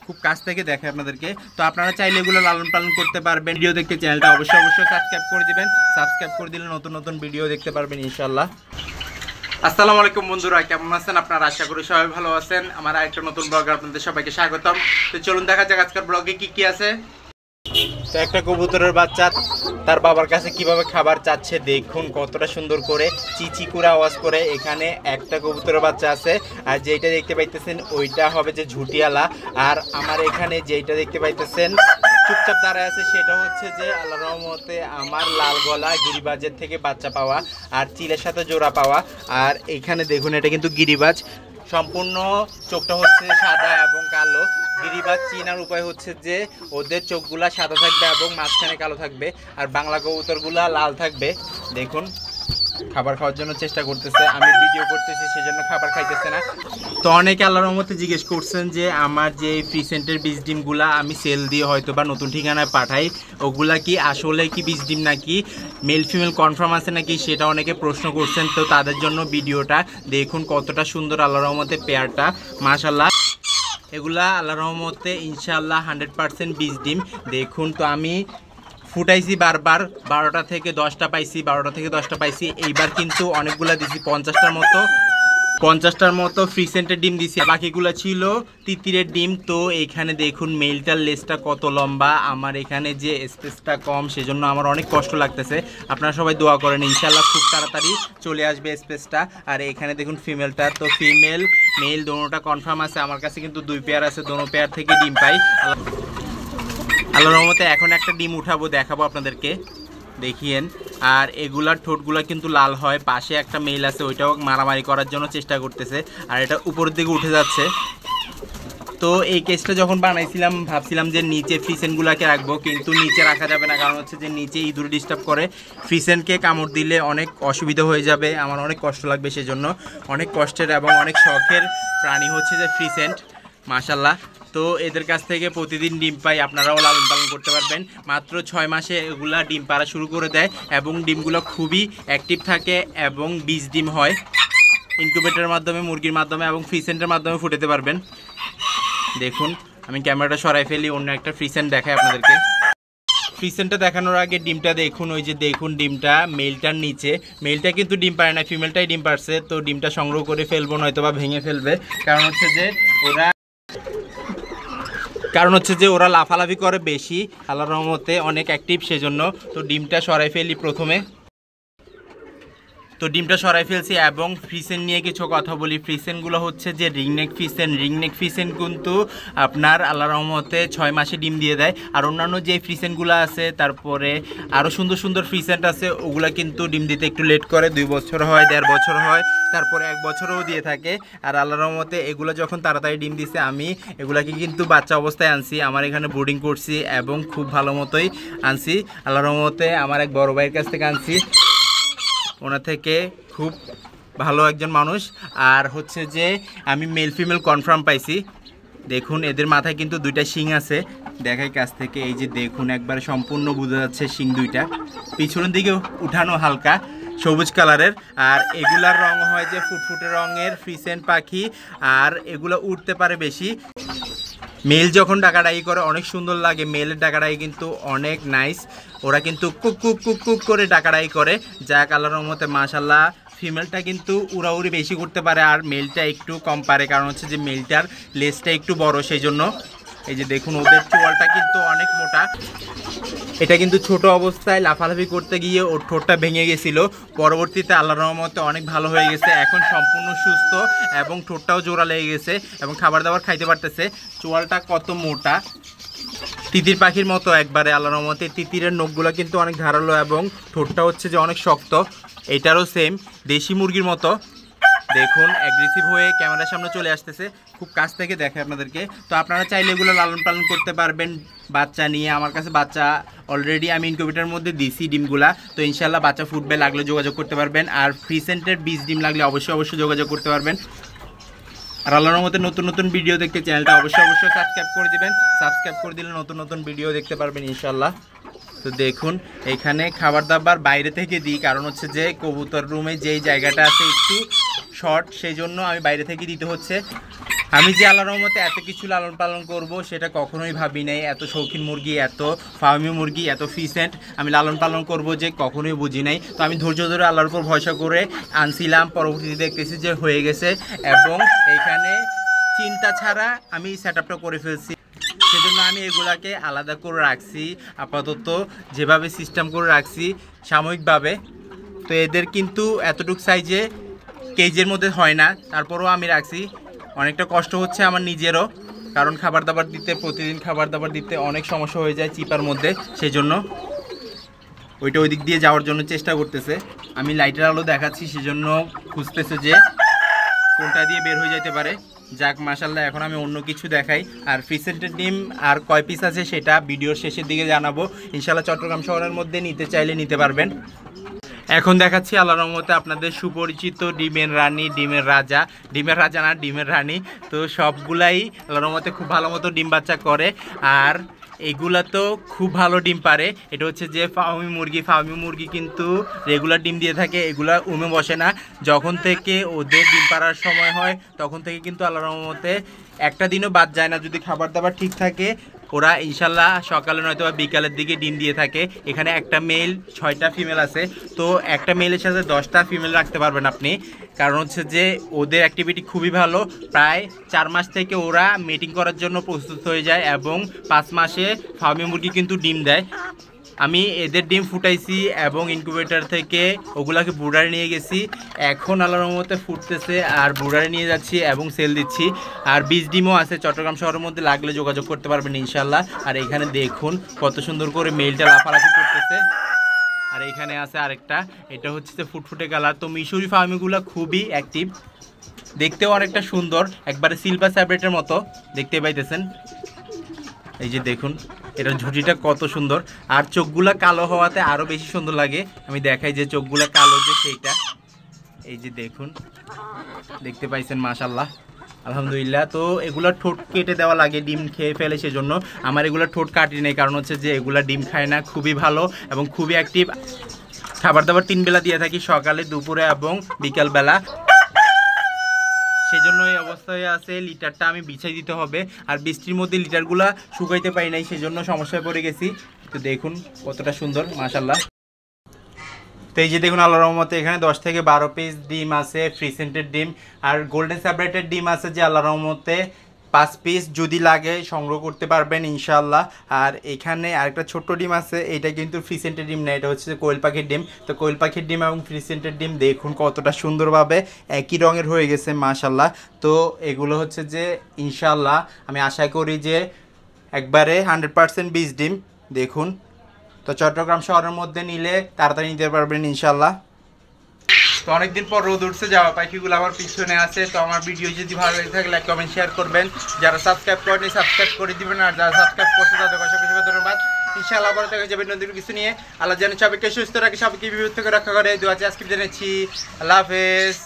খুব কাছ থেকে দেখে আপনাদেরকে। তো আপনারা চাইলে এগুলো লালন পালন করতে পারবেন। ভিডিও দেখতে চ্যানেলটা অবশ্যই সাবস্ক্রাইব করে দিবেন। সাবস্ক্রাইব করে দিলে নতুন নতুন ভিডিও দেখতে পারবেন ইনশাআল্লাহ। আসসালামু আলাইকুম বন্ধুরা, কেমন আছেন আপনারা? আশা করি সবাই ভালো আছেন। আমার আরেকটা নতুন ব্লগে আপনাদের সবাইকে স্বাগতম। তো চলুন দেখা যাক আজকের ব্লগে কি কি আছে। তো একটা কবুতরের বাচ্চা তার বাবার কাছে কিভাবে খাবার চাচ্ছে দেখুন, কতটা সুন্দর করে চিচি করে আওয়াজ করে। এখানে একটা কবুতরের বাচ্চা আছে, আর যেটা দেখতে পাইতেছেন ওইটা হবে যে ঝুটিয়ালা। আর আমার এখানে যেটা দেখতে পাইতেছেন চুপচাপ দাঁড়ায় আছে সেটা হচ্ছে যে আল্লাহর রহমতে আমার লাল গলা গিরিবাজের থেকে বাচ্চা পাওয়া আর চিলের সাথে জোড়া পাওয়া। আর এখানে দেখুন এটা কিন্তু গিরিবাজ, সম্পূর্ণ চোখটা হচ্ছে সাদা এবং কালো। গিরিবাজ চিনার উপায় হচ্ছে যে ওদের চোখগুলা সাদা থাকবে এবং মাঝখানে কালো থাকবে, আর বাংলা কবুতরগুলা লাল থাকবে। দেখুন খাবার খাওয়ার জন্য চেষ্টা করতেছে, আমি ভিডিও করতেছি সেজন্য খাবার খাইতেছে না। তো অনেকে আল্লাহর রহমতে জিজ্ঞেস করছেন যে আমার যে ফ্রি সেন্টের বীজ ডিমগুলা আমি সেল দিয়ে হয়তো বা নতুন ঠিকানায় পাঠাই, ওগুলা কি আসলে কি বীজ ডিম নাকি মেল ফিমেল কনফার্ম আছে নাকি, সেটা অনেকে প্রশ্ন করছেন। তো তাদের জন্য ভিডিওটা দেখুন, কতটা সুন্দর আল্লাহর রহমতে পেয়ারটা, মাশাআল্লাহ। এগুলা আল্লাহর রহমতে ইনশাআল্লাহ 100% বীজ ডিম। দেখুন তো আমি ফুটাইছি বারবার, 12টা থেকে 10টা পাইছি, 12টা থেকে 10টা পাইছি। এইবার কিন্তু অনেকগুলা দিছি, 50টার মতো ফ্রি সেন্টের ডিম দিছি, বাকিগুলো ছিল তিতিরের ডিম। তো এখানে দেখুন মেলটার লেজটা কত লম্বা। আমার এখানে যে স্পেসটা কম সেজন্য আমার অনেক কষ্ট লাগতেছে। আপনারা সবাই দোয়া করেন, ইনশাআল্লাহ খুব তাড়াতাড়ি চলে আসবে স্পেসটা। আর এখানে দেখুন ফিমেলটা, তো ফিমেল মেল দোনোটা কনফার্ম আছে। আমার কাছে কিন্তু 2 পেয়ার আছে, দোনো পেয়ার থেকে ডিম পাই আল্লাহর রহমতে। এখন একটা ডিম উঠাবো, দেখাবো আপনাদেরকে, দেখিয়েন। আর এগুলার ঠোঁটগুলো কিন্তু লাল হয়। পাশে একটা মেল আছে, ওইটাও মারামারি করার জন্য চেষ্টা করতেছে, আর এটা উপরের দিকে উঠে যাচ্ছে। তো এই কেসটা যখন বানাইছিলাম ভাবছিলাম যে নিচে ফ্রিসেনগুলোকে রাখবো, কিন্তু নিচে রাখা যাবে না, কারণ হচ্ছে যে নিচে ইঁদুর ডিস্টার্ব করে। ফ্রিসেনকে কামড় দিলে অনেক অসুবিধা হয়ে যাবে, আমার অনেক কষ্ট লাগবে। সেজন্য অনেক কষ্টের এবং অনেক শখের প্রাণী হচ্ছে যে ফ্রিসেন্ট, মাশাআল্লাহ। তো এদের কাছ থেকে প্রতিদিন ডিম পাই, আপনারাও লালন পালন করতে পারবেন। মাত্র 6 মাসে এগুলা ডিম পাড়া শুরু করে দেয় এবং ডিমগুলো খুবই অ্যাক্টিভ থাকে এবং বীজ ডিম হয়। ইনকিউবেটরের মাধ্যমে, মুরগির মাধ্যমে এবং ফ্রিসেন্টের মাধ্যমে ফুটাতে পারবেন। দেখুন আমি ক্যামেরাটা সরাই ফেলি, অন্য একটা ফ্রিসেন্ট দেখাই আপনাদেরকে। ফ্রিসেন্টটা দেখানোর আগে ডিমটা দেখুন, ওই যে দেখুন ডিমটা মেলটার নিচে। মেলটা কিন্তু ডিম পারে না, ফিমেলটাই ডিম পারছে। তো ডিমটা সংগ্রহ করে ফেলবো, নয়তো বা ভেঙে ফেলবে, কারণ হচ্ছে যে ওরা লাফালাফি করে বেশি, আল্লাহর রহমতে অনেক অ্যাক্টিভ সেজন্য। তো ডিমটা সরাই ফেলি প্রথমে। তো ডিমটা সরাই ফেলছি এবং ফ্রিসেন নিয়ে কিছু কথা বলি। ফ্রিসেনগুলো হচ্ছে যে রিংনেক ফ্রিসেন কিন্তু আপনার আল্লাহর রহমতে 6 মাসে ডিম দিয়ে দেয়। আর অন্যান্য যে ফ্রিসেনগুলো আছে, তারপরে আরও সুন্দর সুন্দর ফ্রিসেন্ট আছে, ওগুলা কিন্তু ডিম দিতে একটু লেট করে, 2 বছর হয়, 1.5 বছর হয়, তারপরে 1 বছরও দিয়ে থাকে। আর আল্লাহর রহমতে এগুলো যখন তাড়াতাড়ি ডিম দিছে, আমি এগুলাকে কিন্তু বাচ্চা অবস্থায় আনছি, আমার এখানে ব্রুডিং করছি এবং খুব ভালো মতোই আনছি। আল্লাহর রহমতে আমার এক বড় ভাইয়ের কাছ থেকে আনছি, ওনার থেকে খুব ভালো একজন মানুষ। আর হচ্ছে যে আমি মেল ফিমেল কনফার্ম পাইছি। দেখুন এদের মাথায় কিন্তু 2টা শিং আছে, দেখাই কাছ থেকে। এই যে দেখুন একবারে সম্পূর্ণ বোঝা যাচ্ছে শিং 2টা, পিছনের দিকে উঠানো হালকা সবুজ কালারের। আর এগুলার রং হয় যে ফুটফুটে রঙের ফ্রিসেন্ট পাখি, আর এগুলো উঠতে পারে বেশি। মেল যখন ডাকাডাকি করে অনেক সুন্দর লাগে, মেলের ডাকাডাকি কিন্তু অনেক নাইস। ওরা কিন্তু কুক কুক কুক কুক করে ডাকাডাকি করে, যাক আল্লাহর রহমতে মাশাআল্লাহ। ফিমেলটা কিন্তু উড়াউড়ি বেশি করতে পারে আর মেলটা একটু কম পারে, কারণ হচ্ছে যে মেলটার লেজটা একটু বড় সেই জন্য। এই যে দেখুন ওদের চোয়ালটা কিন্তু অনেক মোটা। এটা কিন্তু ছোট অবস্থায় লাফালাফি করতে গিয়ে ওর ঠোঁটটা ভেঙে গেছিল, পরবর্তীতে আল্লাহর রহমতে অনেক ভালো হয়ে গেছে, এখন সম্পূর্ণ সুস্থ এবং ঠোঁটটাও জোড়া লেগে গেছে এবং খাবার দাবার খাইতে পারতেছে। চোয়ালটা কত মোটা, তিতির পাখির মতো একবারে আল্লাহর রহমতে। তিতিরের নখগুলো কিন্তু অনেক ধারালো এবং ঠোঁটটা হচ্ছে যে অনেক শক্ত। এটারও সেম দেশি মুরগির মতো। দেখুন অ্যাগ্রেসিভ হয়ে ক্যামেরার সামনে চলে আসতেছে, খুব কাছ থেকে দেখে আপনাদেরকে। তো আপনারা চাইলে এগুলো লালন পালন করতে পারবেন বাচ্চা নিয়ে। আমার কাছে বাচ্চা অলরেডি আমি ইনকিউবেটরের মধ্যে দিছি ডিমগুলা, তো ইনশাআল্লাহ বাচ্চা ফুটবে, লাগলে যোগাযোগ করতে পারবেন। আর ফ্রিসেন্টের বীজ ডিম লাগলে অবশ্যই যোগাযোগ করতে পারবেন। আর আল্লাহর মতো নতুন নতুন ভিডিও দেখতে চ্যানেলটা অবশ্যই সাবস্ক্রাইব করে দিবেন। সাবস্ক্রাইব করে দিলে নতুন নতুন ভিডিও দেখতে পারবেন ইনশাআল্লাহ। তো দেখুন এখানে খাবার দাবার বাইরে থেকে দিই, কারণ হচ্ছে যে কবুতর রুমে যেই জায়গাটা আছে একটু শর্ট, সেই জন্য আমি বাইরে থেকে দিতে হচ্ছে। আমি যে আল্লাহর রহমতে এত কিছু লালন পালন করব সেটা কখনোই ভাবি নাই। এত শৌখিন মুরগি, এত ফার্মি মুরগি, এত ফিসেন্ট আমি লালন পালন করব যে কখনোই বুঝি নাই। তো আমি ধৈর্য ধরে আল্লাহর উপর ভরসা করে আনছিলাম, পরবর্তীতে দেখতেছি যে হয়ে গেছে এবং এখানে চিন্তা ছাড়া আমি সেট আপটা করে ফেলছি। সেজন্য আমি এগুলাকে আলাদা করে রাখছি, আপাতত যেভাবে সিস্টেম করে রাখছি সাময়িকভাবে। তো এদের কিন্তু এতটুকু সাইজে কেজের মধ্যে হয় না, তারপরেও আমি রাখছি। অনেকটা কষ্ট হচ্ছে আমার নিজেরও, কারণ খাবার দাবার দিতে, প্রতিদিন খাবার দাবার দিতে অনেক সমস্যা হয়ে যায় চিপার মধ্যে। সেই জন্য ওইটা ওই দিক দিয়ে যাওয়ার জন্য চেষ্টা করতেছে। আমি লাইটের আলো দেখাচ্ছি, সেজন্য খুঁজতেছে যে কোনটা দিয়ে বের হয়ে যেতে পারে। যাক মাশাল্লাহ, এখন আমি অন্য কিছু দেখাই। আর ফিসেন্টের ডিম আর কয় পিস আছে সেটা ভিডিওর শেষের দিকে জানাবো ইনশাল্লাহ। চট্টগ্রাম শহরের মধ্যে নিতে চাইলে নিতে পারবেন। এখন দেখাচ্ছি আল্লাহর রহমতে আপনাদের সুপরিচিত ডিমের রানী, ডিমের রাজা, ডিমের রাজা না ডিমের রানী। তো সবগুলাই আল্লাহর রহমতে খুব ভালো মতো ডিম বাচ্চা করে, আর এগুলা তো খুব ভালো ডিম পারে। এটা হচ্ছে যে ফার্মি মুরগি, ফার্মি মুরগি কিন্তু রেগুলার ডিম দিয়ে থাকে, এগুলা উমে বসে না। যখন থেকে ওদের ডিম পাড়ার সময় হয় তখন থেকে কিন্তু আল্লাহর রহমতে একটা দিনও বাদ যায় না। যদি খাবার দাবার ঠিক থাকে ওরা ইনশাল্লাহ সকালে নয়তো বা বিকালের দিকে ডিম দিয়ে থাকে। এখানে একটা মেল 6টা ফিমেল আছে, তো একটা মেলের সাথে 10টা ফিমেল রাখতে পারবেন আপনি। কারণ হচ্ছে যে ওদের অ্যাক্টিভিটি খুবই ভালো। প্রায় 4 মাস থেকে ওরা মিটিং করার জন্য প্রস্তুত হয়ে যায় এবং 5 মাসে ফার্মি মুরগি কিন্তু ডিম দেয়। আমি এদের ডিম ফুটাইছি এবং ইনকিউবেটর থেকে ওগুলাকে ব্রুডারে নিয়ে গেছি। এখন আল্লাহর রহমতে ফুটতেছে আর ব্রুডারে নিয়ে যাচ্ছি এবং সেল দিচ্ছি। আর বীজ ডিমও আছে, চট্টগ্রাম শহরের মধ্যে লাগলে যোগাযোগ করতে পারবেন ইনশাল্লাহ। আর এখানে দেখুন কত সুন্দর করে মেলটা লাফালাফি করতেছে। আর এখানে আছে আরেকটা, এটা হচ্ছে যে ফুটফুটে কালার। তো মিশরি ফার্মিগুলো খুবই অ্যাক্টিভ, দেখতেও অনেকটা সুন্দর, একবারে সিলভার স্যাব্রেটের মতো দেখতে পাইতেছেন। এই যে দেখুন এটার ঝুঁটিটা কত সুন্দর, আর চোখগুলা কালো হওয়াতে আরও বেশি সুন্দর লাগে। আমি দেখাই যে চোখগুলা কালো যে সেইটা, এই যে দেখুন, দেখতে পাইছেন মাশাল্লাহ, আলহামদুলিল্লাহ। তো এগুলা ঠোঁট কেটে দেওয়া লাগে, ডিম খেয়ে ফেলে, সেজন্য আমার এগুলা ঠোঁট কাটি নেই। কারণ হচ্ছে যে এগুলা ডিম খায় না, খুবই ভালো এবং খুবই অ্যাক্টিভ। খাবার দাবার 3 বেলা দিয়ে থাকি, সকালে, দুপুরে এবং বিকালবেলা। সেজন্য এই অবস্থায় আছে। লিটারটা আমি বিছাই দিতে হবে, আর বৃষ্টির মধ্যে লিটারগুলা শুকাইতে পারি নাই, সেজন্য সমস্যায় পড়ে গেছি। তো দেখুন কতটা সুন্দর মাশাল্লাহ। তো এই যে দেখুন আল্লাহর রহমতে এখানে 10 থেকে 12 পিস ডিম আছে, ফ্রিসেন্টের ডিম। আর গোল্ডেন স্যাব্রেটের ডিম আছে যে আল্লাহর রহমতে 5 পিস, যদি লাগে সংগ্রহ করতে পারবেন ইনশাল্লাহ। আর এখানে আরেকটা ছোট্ট ডিম আছে, এটা কিন্তু ফ্রিসেন্টের ডিম না, এটা হচ্ছে কোয়েল পাখির ডিম। তো কোয়েল পাখির ডিম এবং ফ্রিসেন্টের ডিম দেখুন কতটা সুন্দরভাবে একই রঙের হয়ে গেছে মাশাল্লাহ। তো এগুলো হচ্ছে যে ইনশাল্লাহ আমি আশা করি যে একবারে 100% বীজ ডিম। দেখুন, তো চট্টগ্রাম শহরের মধ্যে নিলে তাড়াতাড়ি নিতে পারবেন ইনশাল্লাহ। তো অনেকদিন পর রোদ উঠছে, যাওয়া পাখিগুলো আমার পিছনে আছে। তো আমার ভিডিও যদি ভালো লেগে থাকে লাইক কমেন্ট শেয়ার করবেন। যারা সাবস্ক্রাইব করেনি সাবস্ক্রাইব করে দিবেন, আর যারা সাবস্ক্রাইব করছে তাদের অসংখ্য ধন্যবাদ। ইনশাআল্লাহ আবার দেখা যাবে নতুন কিছু নিয়ে। আল্লাহ যেন সবাইকে সুস্থ রাখে, সবাইকে বিপদ থেকে রক্ষা করে। দোয়া আজকে জেনেছি। আল্লাহ হাফেজ।